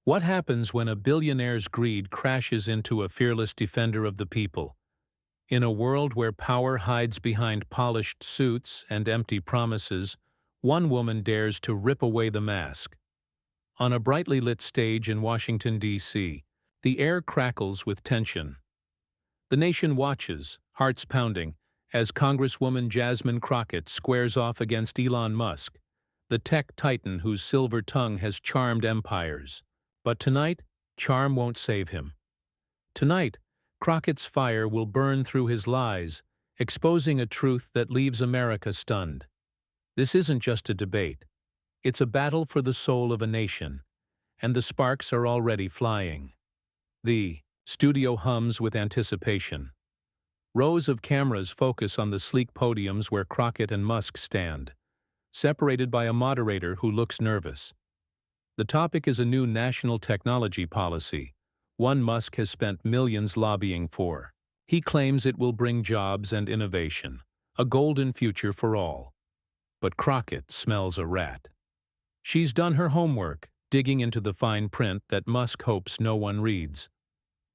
What happens when a billionaire's greed crashes into a fearless defender of the people? In a world where power hides behind polished suits and empty promises, one woman dares to rip away the mask. On a brightly lit stage in Washington, D.C., the air crackles with tension. The nation watches, hearts pounding, as Congresswoman Jasmine Crockett squares off against Elon Musk, the tech titan whose silver tongue has charmed empires. But tonight, charm won't save him. Tonight, Crockett's fire will burn through his lies, exposing a truth that leaves America stunned. This isn't just a debate. It's a battle for the soul of a nation, and the sparks are already flying. The studio hums with anticipation. Rows of cameras focus on the sleek podiums where Crockett and Musk stand, separated by a moderator who looks nervous. The topic is a new national technology policy, one Musk has spent millions lobbying for. He claims it will bring jobs and innovation, a golden future for all. But Crockett smells a rat. She's done her homework, digging into the fine print that Musk hopes no one reads.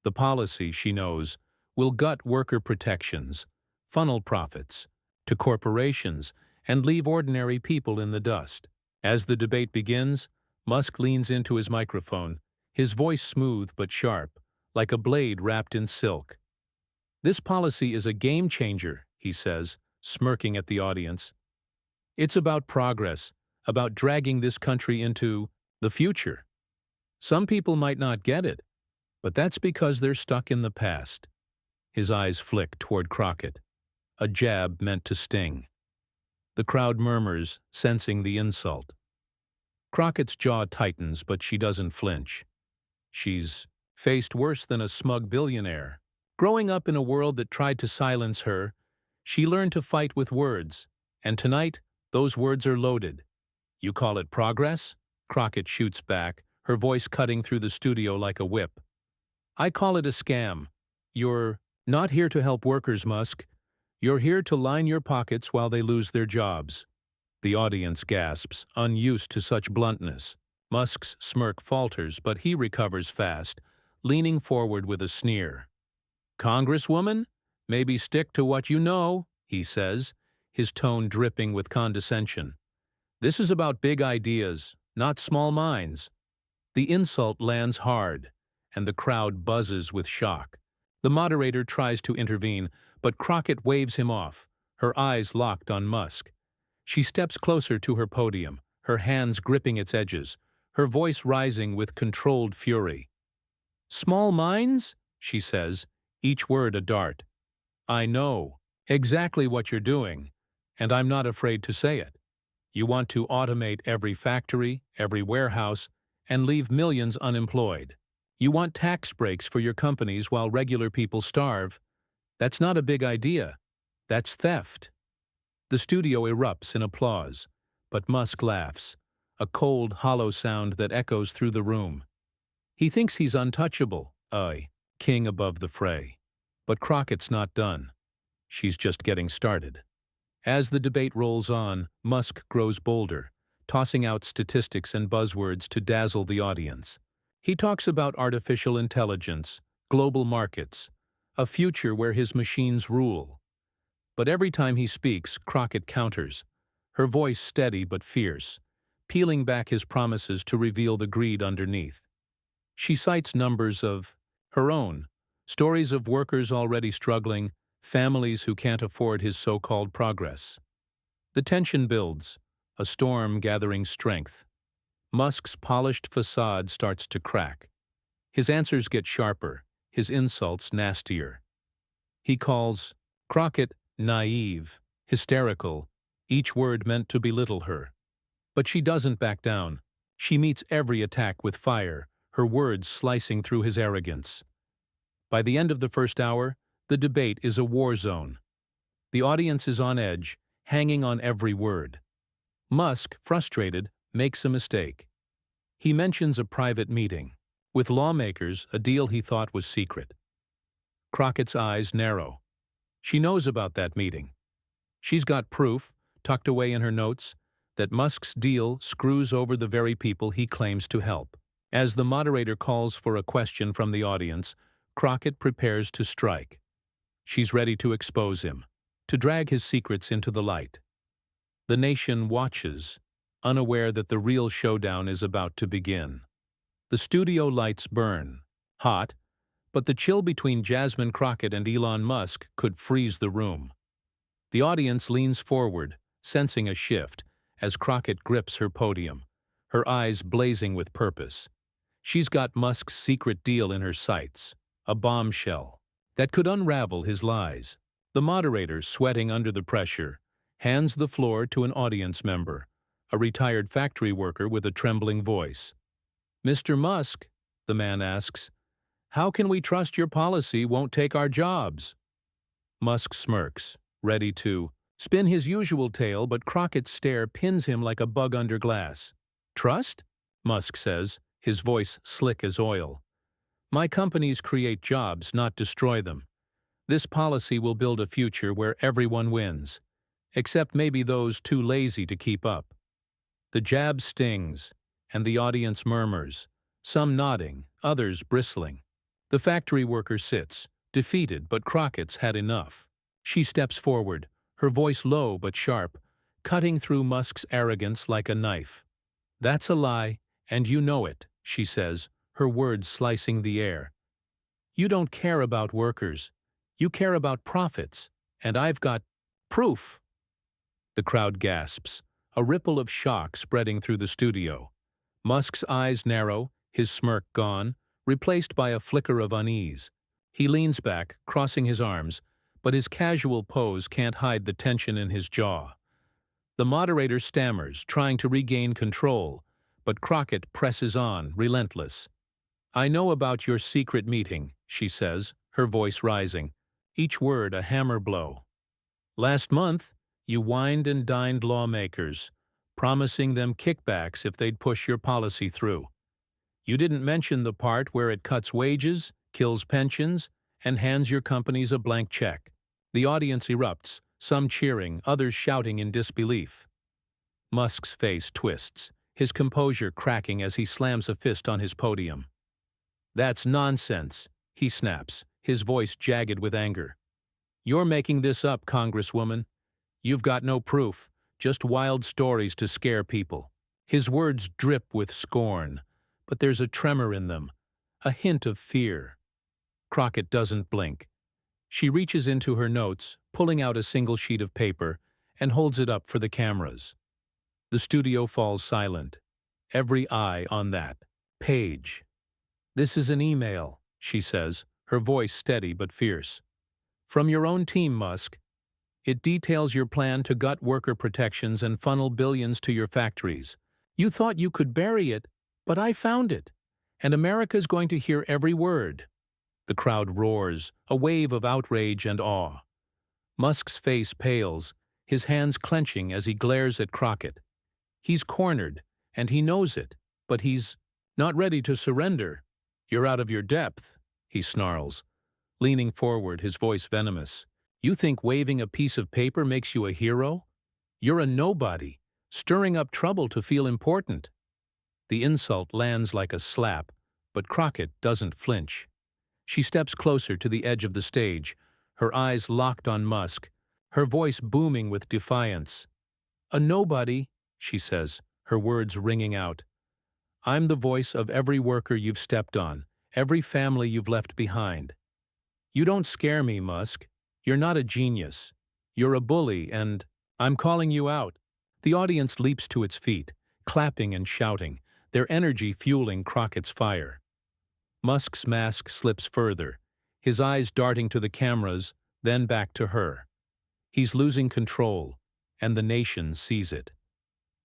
The policy, she knows, will gut worker protections, funnel profits to corporations, and leave ordinary people in the dust. As the debate begins, Musk leans into his microphone, his voice smooth but sharp, like a blade wrapped in silk. This policy is a game changer, he says, smirking at the audience. It's about progress, about dragging this country into the future. Some people might not get it, but that's because they're stuck in the past. His eyes flick toward Crockett, a jab meant to sting. The crowd murmurs, sensing the insult. Crockett's jaw tightens, but she doesn't flinch. She's faced worse than a smug billionaire. Growing up in a world that tried to silence her, she learned to fight with words, and tonight, those words are loaded. You call it progress? Crockett shoots back, her voice cutting through the studio like a whip. I call it a scam. You're not here to help workers, Musk. You're here to line your pockets while they lose their jobs. The audience gasps, unused to such bluntness. Musk's smirk falters, but he recovers fast, leaning forward with a sneer. Congresswoman, maybe stick to what you know, he says, his tone dripping with condescension. This is about big ideas, not small minds. The insult lands hard, and the crowd buzzes with shock. The moderator tries to intervene, but Crockett waves him off, her eyes locked on Musk. She steps closer to her podium, her hands gripping its edges, her voice rising with controlled fury. Small minds? She says, each word a dart. I know exactly what you're doing, and I'm not afraid to say it. You want to automate every factory, every warehouse, and leave millions unemployed. You want tax breaks for your companies while regular people starve. That's not a big idea. That's theft. The studio erupts in applause, but Musk laughs, a cold, hollow sound that echoes through the room. He thinks he's untouchable, king above the fray. But Crockett's not done. She's just getting started. As the debate rolls on, Musk grows bolder, tossing out statistics and buzzwords to dazzle the audience. He talks about artificial intelligence, global markets, a future where his machines rule. But every time he speaks, Crockett counters, her voice steady but fierce, peeling back his promises to reveal the greed underneath. She cites numbers of her own, stories of workers already struggling, families who can't afford his so-called progress. The tension builds, a storm gathering strength. Musk's polished facade starts to crack. His answers get sharper, his insults nastier. He calls Crockett naive, hysterical, each word meant to belittle her. But she doesn't back down. She meets every attack with fire, her words slicing through his arrogance. By the end of the first hour, the debate is a war zone. The audience is on edge, hanging on every word. Musk, frustrated, makes a mistake. He mentions a private meeting with lawmakers, a deal he thought was secret. Crockett's eyes narrow. She knows about that meeting. She's got proof, tucked away in her notes, that Musk's deal screws over the very people he claims to help. As the moderator calls for a question from the audience, Crockett prepares to strike. She's ready to expose him, to drag his secrets into the light. The nation watches, unaware that the real showdown is about to begin. The studio lights burn, hot, but the chill between Jasmine Crockett and Elon Musk could freeze the room. The audience leans forward, sensing a shift, as Crockett grips her podium, her eyes blazing with purpose. She's got Musk's secret deal in her sights, a bombshell that could unravel his lies. The moderator, sweating under the pressure, hands the floor to an audience member, a retired factory worker with a trembling voice. "Mr. Musk," the man asks, "how can we trust your policy won't take our jobs?" Musk smirks, ready to spin his usual tale, but Crockett's stare pins him like a bug under glass. "Trust?" Musk says, his voice slick as oil. "My companies create jobs, not destroy them. This policy will build a future where everyone wins, except maybe those too lazy to keep up." The jab stings, and the audience murmurs, some nodding, others bristling. The factory worker sits, defeated, but Crockett's had enough. She steps forward, her voice low but sharp, cutting through Musk's arrogance like a knife. "That's a lie, and you know it," she says, her words slicing the air. "You don't care about workers. You care about profits, and I've got proof." The crowd gasps, a ripple of shock spreading through the studio. Musk's eyes narrow, his smirk gone, replaced by a flicker of unease. He leans back, crossing his arms, but his casual pose can't hide the tension in his jaw. The moderator stammers, trying to regain control, but Crockett presses on, relentless. "I know about your secret meeting," she says, her voice rising, each word a hammer blow. "Last month, you wined and dined lawmakers, promising them kickbacks if they'd push your policy through. You didn't mention the part where it cuts wages, kills pensions, and hands your companies a blank check." The audience erupts, some cheering, others shouting in disbelief. Musk's face twists, his composure cracking as he slams a fist on his podium. "That's nonsense," he snaps, his voice jagged with anger. "You're making this up, Congresswoman. You've got no proof, just wild stories to scare people." His words drip with scorn, but there's a tremor in them, a hint of fear. Crockett doesn't blink. She reaches into her notes, pulling out a single sheet of paper, and holds it up for the cameras. The studio falls silent, every eye on that page. "This is an email," she says, her voice steady but fierce. "From your own team, Musk. It details your plan to gut worker protections and funnel billions to your factories. You thought you could bury it, but I found it, and America's going to hear every word." The crowd roars, a wave of outrage and awe. Musk's face pales, his hands clenching as he glares at Crockett. He's cornered, and he knows it, but he's not ready to surrender. "You're out of your depth," he snarls, leaning forward, his voice venomous. "You think waving a piece of paper makes you a hero? You're a nobody, stirring up trouble to feel important." The insult lands like a slap, but Crockett doesn't flinch. She steps closer to the edge of the stage, her eyes locked on Musk, her voice booming with defiance. "A nobody," she says, her words ringing out. "I'm the voice of every worker you've stepped on, every family you've left behind. You don't scare me, Musk. You're not a genius. You're a bully, and I'm calling you out." The audience leaps to its feet, clapping and shouting, their energy fueling Crockett's fire. Musk's mask slips further, his eyes darting to the cameras, then back to her. He's losing control, and the nation sees it.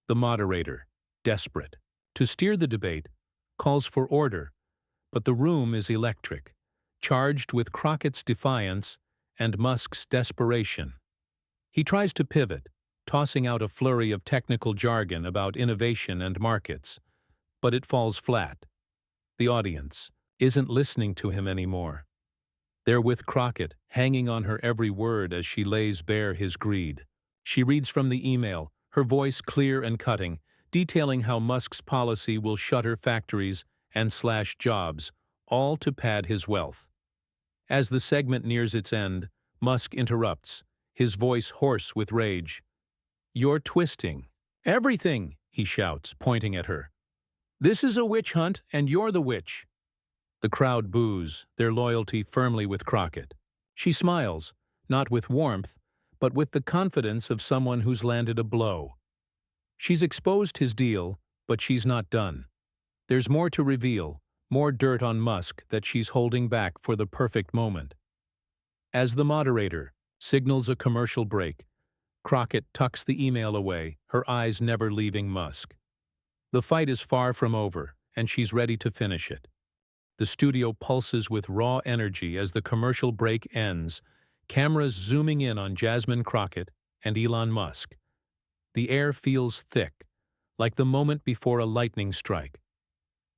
The moderator, desperate to steer the debate, calls for order, but the room is electric, charged with Crockett's defiance and Musk's desperation. He tries to pivot, tossing out a flurry of technical jargon about innovation and markets, but it falls flat. The audience isn't listening to him anymore. They're with Crockett, hanging on her every word as she lays bare his greed. She reads from the email, her voice clear and cutting, detailing how Musk's policy will shutter factories and slash jobs, all to pad his wealth. As the segment nears its end, Musk interrupts, his voice hoarse with rage. "You're twisting everything," he shouts, pointing at her. "This is a witch hunt, and you're the witch." The crowd boos, their loyalty firmly with Crockett. She smiles, not with warmth, but with the confidence of someone who's landed a blow. She's exposed his deal, but she's not done. There's more to reveal, more dirt on Musk that she's holding back for the perfect moment. As the moderator signals a commercial break, Crockett tucks the email away, her eyes never leaving Musk. The fight is far from over, and she's ready to finish it. The studio pulses with raw energy as the commercial break ends, cameras zooming in on Jasmine Crockett and Elon Musk. The air feels thick, like the moment before a lightning strike.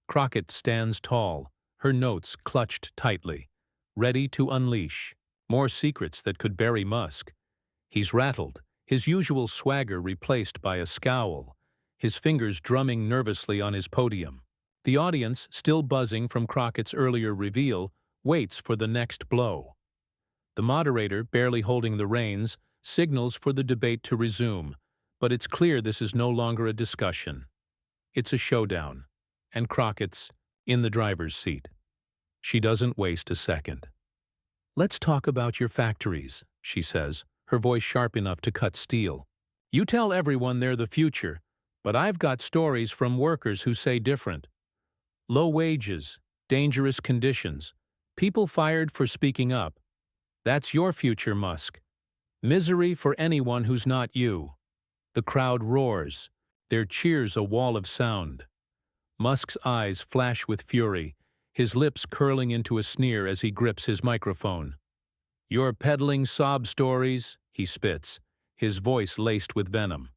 Crockett stands tall, her notes clutched tightly, ready to unleash more secrets that could bury Musk. He's rattled, his usual swagger replaced by a scowl, his fingers drumming nervously on his podium. The audience, still buzzing from Crockett's earlier reveal, waits for the next blow. The moderator, barely holding the reins, signals for the debate to resume, but it's clear this is no longer a discussion. It's a showdown, and Crockett's in the driver's seat. She doesn't waste a second. "Let's talk about your factories," she says, her voice sharp enough to cut steel. "You tell everyone they're the future, but I've got stories from workers who say different. Low wages, dangerous conditions, people fired for speaking up. That's your future, Musk. Misery for anyone who's not you." The crowd roars, their cheers a wall of sound. Musk's eyes flash with fury, his lips curling into a sneer as he grips his microphone. "You're peddling sob stories," he spits, his voice laced with venom.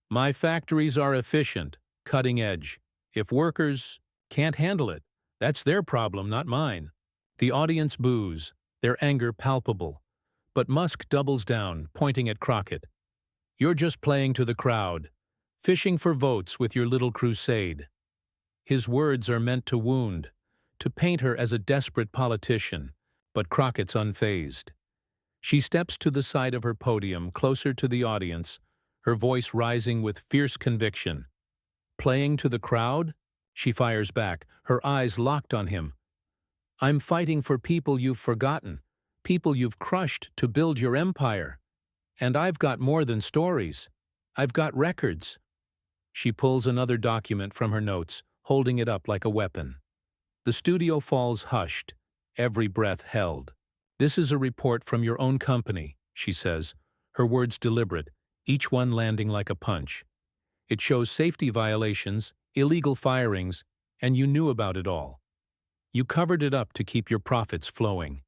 "My factories are efficient, cutting edge. If workers can't handle it, that's their problem, not mine." The audience boos, their anger palpable. But Musk doubles down, pointing at Crockett. "You're just playing to the crowd, fishing for votes with your little crusade." His words are meant to wound, to paint her as a desperate politician, but Crockett's unfazed. She steps to the side of her podium, closer to the audience, her voice rising with fierce conviction. "Playing to the crowd?" She fires back, her eyes locked on him. "I'm fighting for people you've forgotten, people you've crushed to build your empire. And I've got more than stories. I've got records." She pulls another document from her notes, holding it up like a weapon. The studio falls hushed, every breath held. "This is a report from your own company," she says, her words deliberate, each one landing like a punch. "It shows safety violations, illegal firings, and you knew about it all. You covered it up to keep your profits flowing."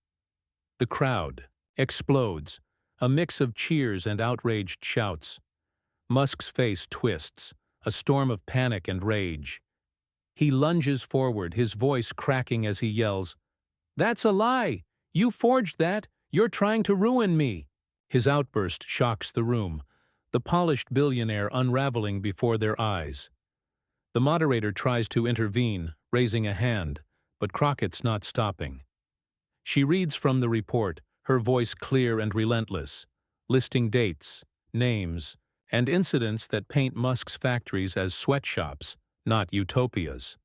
The crowd explodes, a mix of cheers and outraged shouts. Musk's face twists, a storm of panic and rage. He lunges forward, his voice cracking as he yells, "That's a lie! You forged that! You're trying to ruin me!" His outburst shocks the room, the polished billionaire unraveling before their eyes. The moderator tries to intervene, raising a hand, but Crockett's not stopping. She reads from the report, her voice clear and relentless, listing dates, names, and incidents that paint Musk's factories as sweatshops, not utopias.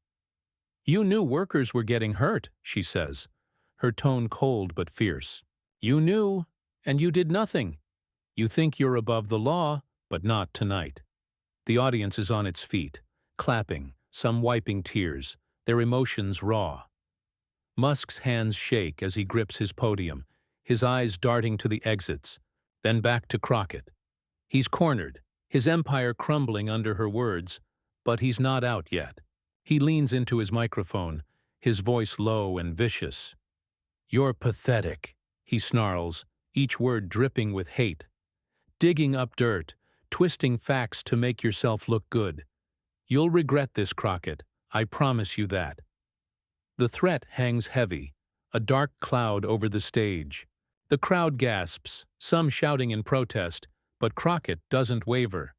"You knew workers were getting hurt," she says, her tone cold but fierce. "You knew, and you did nothing. You think you're above the law, but not tonight." The audience is on its feet, clapping, some wiping tears, their emotions raw. Musk's hands shake as he grips his podium, his eyes darting to the exits, then back to Crockett. He's cornered, his empire crumbling under her words, but he's not out yet. He leans into his microphone, his voice low and vicious. "You're pathetic," he snarls, each word dripping with hate. "Digging up dirt, twisting facts to make yourself look good. You'll regret this, Crockett, I promise you that." The threat hangs heavy, a dark cloud over the stage. The crowd gasps, some shouting in protest, but Crockett doesn't waver.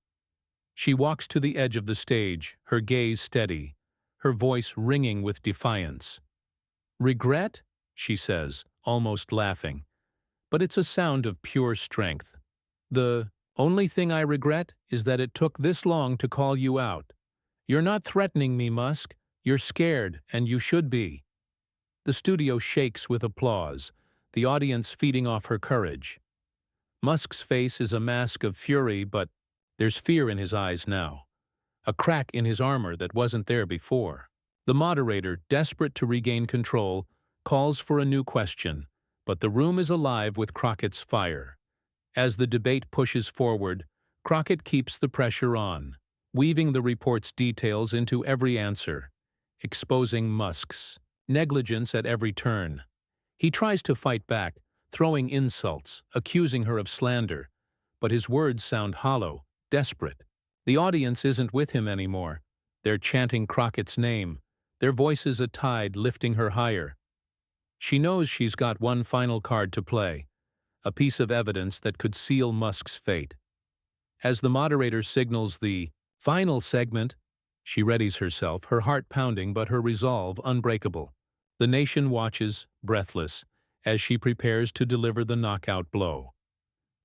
She walks to the edge of the stage, her gaze steady, her voice ringing with defiance. "Regret?" she says, almost laughing. But it's a sound of pure strength. "The only thing I regret is that it took this long to call you out. You're not threatening me, Musk. You're scared, and you should be." The studio shakes with applause, the audience feeding off her courage. Musk's face is a mask of fury, but there's fear in his eyes now. A crack in his armor that wasn't there before. The moderator, desperate to regain control, calls for a new question, but the room is alive with Crockett's fire. As the debate pushes forward, Crockett keeps the pressure on, weaving the report's details into every answer, exposing Musk's negligence at every turn. He tries to fight back, throwing insults, accusing her of slander, but his words sound hollow, desperate. The audience isn't with him anymore. They're chanting Crockett's name, their voices a tide lifting her higher. She knows she's got one final card to play, a piece of evidence that could seal Musk's fate. As the moderator signals the final segment, she readies herself, her heart pounding but her resolve unbreakable. The nation watches, breathless, as she prepares to deliver the knockout blow.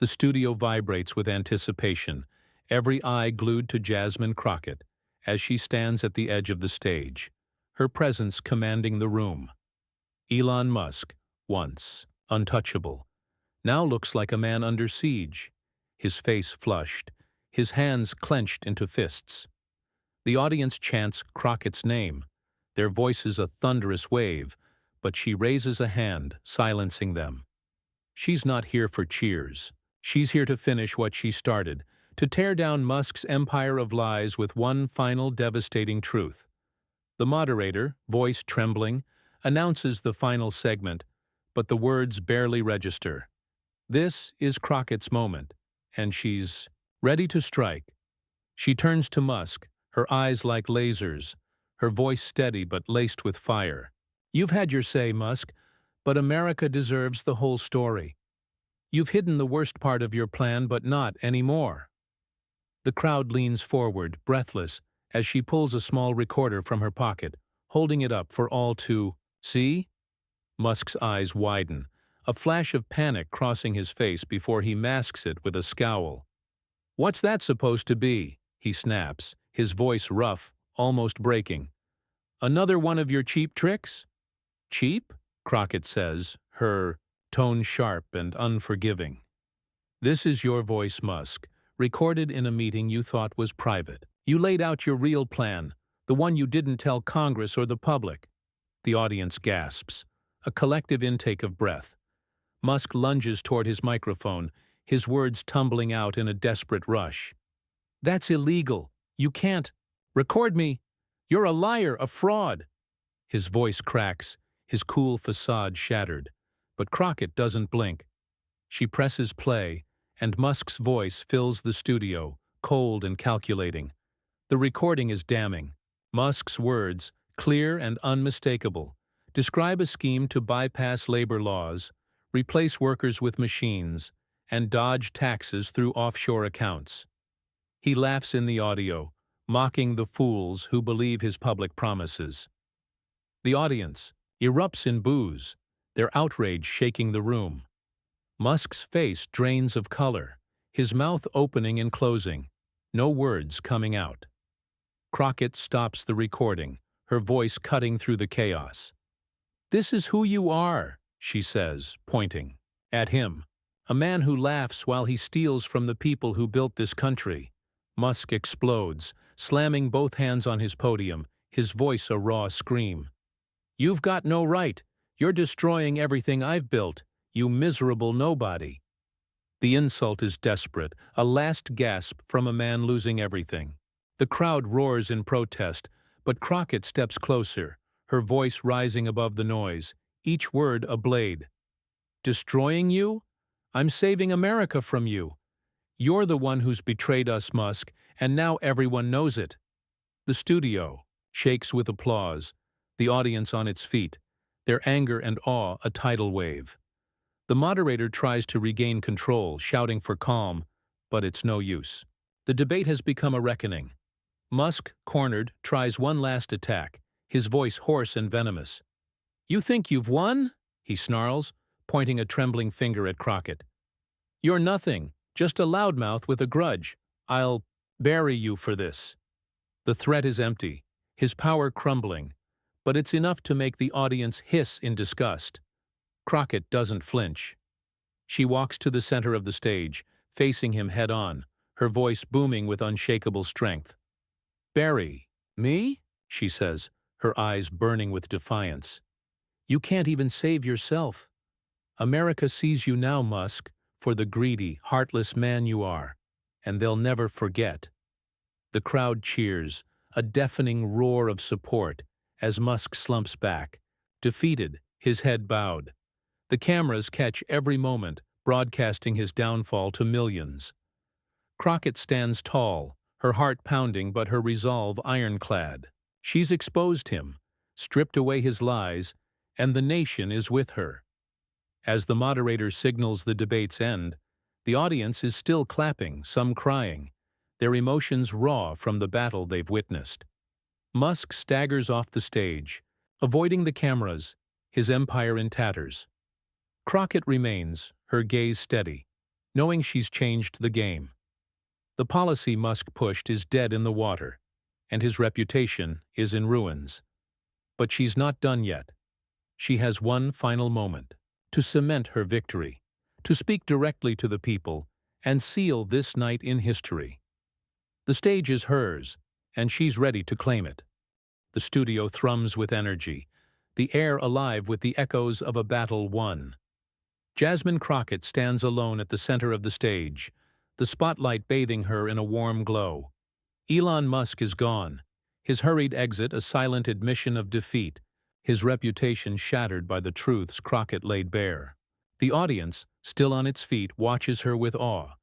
The studio vibrates with anticipation, every eye glued to Jasmine Crockett as she stands at the edge of the stage, her presence commanding the room. Elon Musk, once untouchable, now looks like a man under siege, his face flushed, his hands clenched into fists. The audience chants Crockett's name, their voices a thunderous wave, but she raises a hand, silencing them. She's not here for cheers. She's here to finish what she started, to tear down Musk's empire of lies with one final devastating truth. The moderator, voice trembling, announces the final segment, but the words barely register. This is Crockett's moment, and she's ready to strike. She turns to Musk, her eyes like lasers, her voice steady but laced with fire. "You've had your say, Musk, but America deserves the whole story. You've hidden the worst part of your plan, but not anymore." The crowd leans forward, breathless, as she pulls a small recorder from her pocket, holding it up for all to see. Musk's eyes widen, a flash of panic crossing his face before he masks it with a scowl. "What's that supposed to be?" he snaps, his voice rough, almost breaking. "Another one of your cheap tricks?" "Cheap?" Crockett says, her tone sharp and unforgiving. "This is your voice, Musk, recorded in a meeting you thought was private. You laid out your real plan, the one you didn't tell Congress or the public." The audience gasps, a collective intake of breath. Musk lunges toward his microphone, his words tumbling out in a desperate rush. "That's illegal. You can't. Record me. You're a liar, a fraud." His voice cracks, his cool facade shattered. But Crockett doesn't blink. She presses play, and Musk's voice fills the studio, cold and calculating. The recording is damning. Musk's words, clear and unmistakable, describe a scheme to bypass labor laws, replace workers with machines, and dodge taxes through offshore accounts. He laughs in the audio, mocking the fools who believe his public promises. The audience erupts in boos, their outrage shaking the room. Musk's face drains of color, his mouth opening and closing, no words coming out. Crockett stops the recording, her voice cutting through the chaos. "This is who you are," she says, pointing at him. "A man who laughs while he steals from the people who built this country." Musk explodes, slamming both hands on his podium, his voice a raw scream. "You've got no right. You're destroying everything I've built, you miserable nobody." The insult is desperate, a last gasp from a man losing everything. The crowd roars in protest, but Crockett steps closer, her voice rising above the noise, each word a blade. "Destroying you? I'm saving America from you. You're the one who's betrayed us, Musk, and now everyone knows it." The studio shakes with applause, the audience on its feet, their anger and awe a tidal wave. The moderator tries to regain control, shouting for calm, but it's no use. The debate has become a reckoning. Musk, cornered, tries one last attack, his voice hoarse and venomous. "You think you've won?" he snarls, pointing a trembling finger at Crockett. "You're nothing, just a loudmouth with a grudge. I'll bury you for this." The threat is empty, his power crumbling, but it's enough to make the audience hiss in disgust. Crockett doesn't flinch. She walks to the center of the stage, facing him head-on, her voice booming with unshakable strength. "Bury me?" she says, her eyes burning with defiance. "You can't even save yourself. America sees you now, Musk, for the greedy, heartless man you are, and they'll never forget." The crowd cheers, a deafening roar of support, as Musk slumps back, defeated, his head bowed. The cameras catch every moment, broadcasting his downfall to millions. Crockett stands tall, her heart pounding but her resolve ironclad. She's exposed him, stripped away his lies, and the nation is with her. As the moderator signals the debate's end, the audience is still clapping, some crying, their emotions raw from the battle they've witnessed. Musk staggers off the stage, avoiding the cameras, his empire in tatters. Crockett remains, her gaze steady, knowing she's changed the game. The policy Musk pushed is dead in the water, and his reputation is in ruins. But she's not done yet. She has one final moment to cement her victory, to speak directly to the people, and seal this night in history. The stage is hers, and she's ready to claim it. The studio thrums with energy, the air alive with the echoes of a battle won. Jasmine Crockett stands alone at the center of the stage, the spotlight bathing her in a warm glow. Elon Musk is gone, his hurried exit a silent admission of defeat, his reputation shattered by the truths Crockett laid bare. The audience, still on its feet, watches her with awe,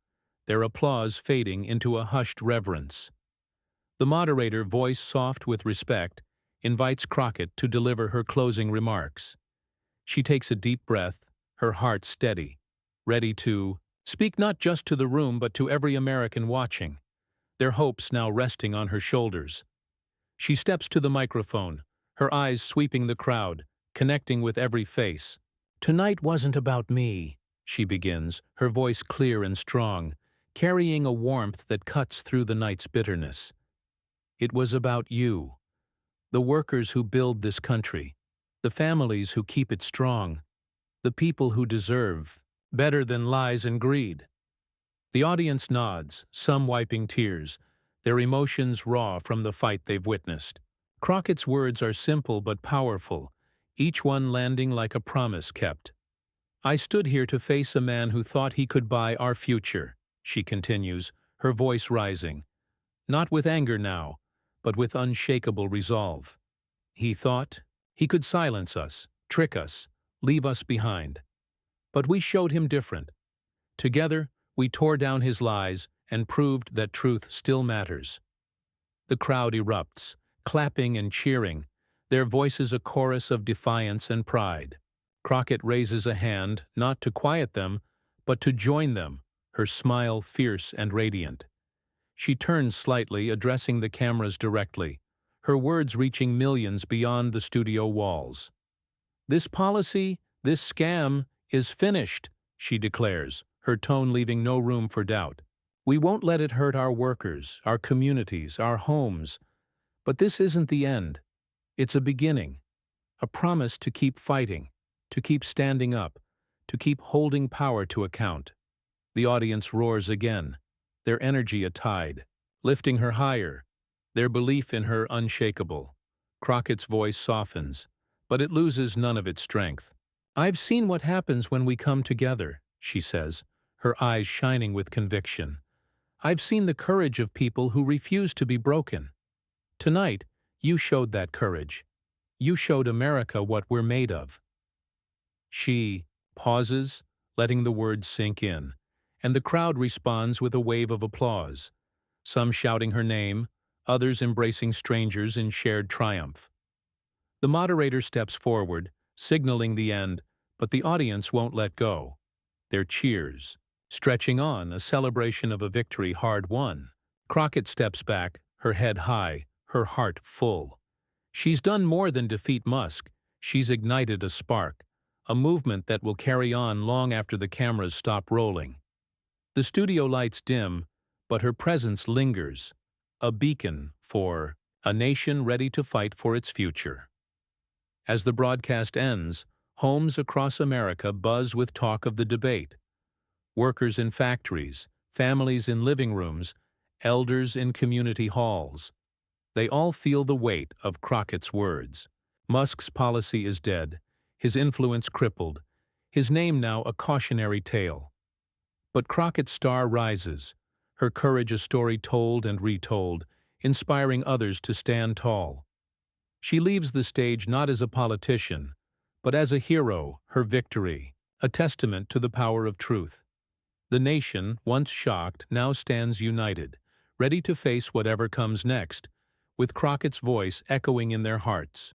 their applause fading into a hushed reverence. The moderator, voice soft with respect, invites Crockett to deliver her closing remarks. She takes a deep breath, her heart steady, ready to speak not just to the room but to every American watching, their hopes now resting on her shoulders. She steps to the microphone, her eyes sweeping the crowd, connecting with every face. "Tonight wasn't about me," she begins, her voice clear and strong, carrying a warmth that cuts through the night's bitterness. "It was about you, the workers who build this country, the families who keep it strong, the people who deserve better than lies and greed." The audience nods, some wiping tears, their emotions raw from the fight they've witnessed. Crockett's words are simple but powerful, each one landing like a promise kept. "I stood here to face a man who thought he could buy our future," she continues, her voice rising. "Not with anger now, but with unshakable resolve. He thought he could silence us, trick us, leave us behind. But we showed him different. Together, we tore down his lies and proved that truth still matters." The crowd erupts, clapping and cheering, their voices a chorus of defiance and pride. Crockett raises a hand, not to quiet them, but to join them, her smile fierce and radiant. She turns slightly, addressing the cameras directly, her words reaching millions beyond the studio walls. "This policy, this scam, is finished," she declares, her tone leaving no room for doubt. "We won't let it hurt our workers, our communities, our homes. But this isn't the end. It's a beginning, a promise to keep fighting, to keep standing up, to keep holding power to account." The audience roars again, their energy a tide, lifting her higher, their belief in her unshakable. Crockett's voice softens, but it loses none of its strength. "I've seen what happens when we come together," she says, her eyes shining with conviction. "I've seen the courage of people who refuse to be broken. Tonight, you showed that courage. You showed America what we're made of." She pauses, letting the words sink in, and the crowd responds with a wave of applause, some shouting her name, others embracing strangers in shared triumph. The moderator steps forward, signaling the end, but the audience won't let go. Their cheers, stretching on, a celebration of a victory hard won. Crockett steps back, her head high, her heart full. She's done more than defeat Musk. She's ignited a spark, a movement that will carry on long after the cameras stop rolling. The studio lights dim, but her presence lingers, a beacon for a nation ready to fight for its future. As the broadcast ends, homes across America buzz with talk of the debate. Workers in factories, families in living rooms, elders in community halls. They all feel the weight of Crockett's words. Musk's policy is dead, his influence crippled, his name now a cautionary tale. But Crockett's star rises, her courage a story told and retold, inspiring others to stand tall. She leaves the stage not as a politician, but as a hero, her victory, a testament to the power of truth. The nation, once shocked, now stands united, ready to face whatever comes next, with Crockett's voice echoing in their hearts.